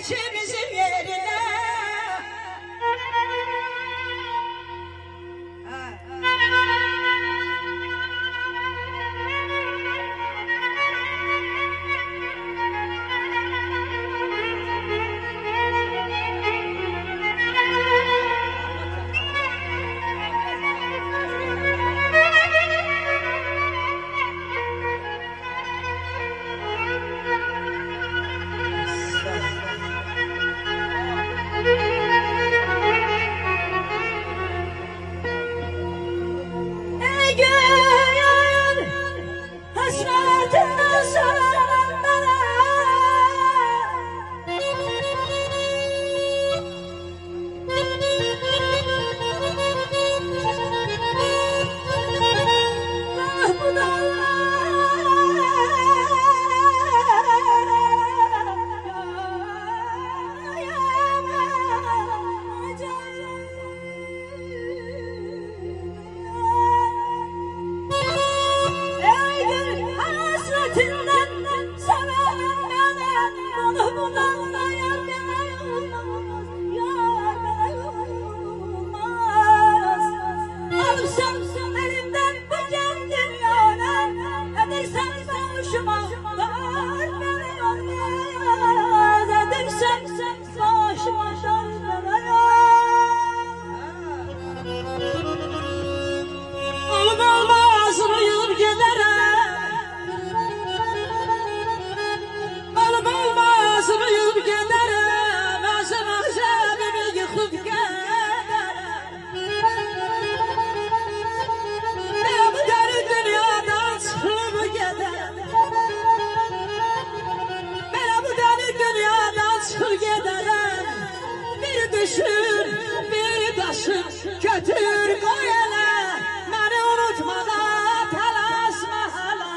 ikimizin yerine. Hasretinden saran bana bu hasretinden saran bana bunu da yar bana olmaz. Alırsam elimden bu can dünyana, edersen başıma dar beni olmaz. Edersen başıma dar beni olmaz. Olmaz yürüp giderim. Yürüp giderim, ağzım ağzımı yıkıp giderim. Ben bu deli dünyadan çıkıp giderim. Ben bu deli dünyadan çıkıp giderim. Bir düşür, bir taşır, götür koy ele. Beni unutmadan telaşma hala.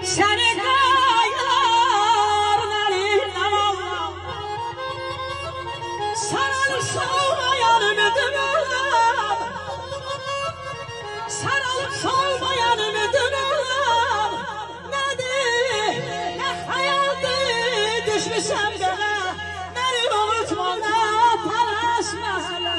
Senin aylarına lillahi Allah, sarılıp solmayan ümidim Allah, sarılıp solmayan ümidim Allah. Nedir, ne hayaldir düşmüşsem bana, beni unutma da talaşma hala.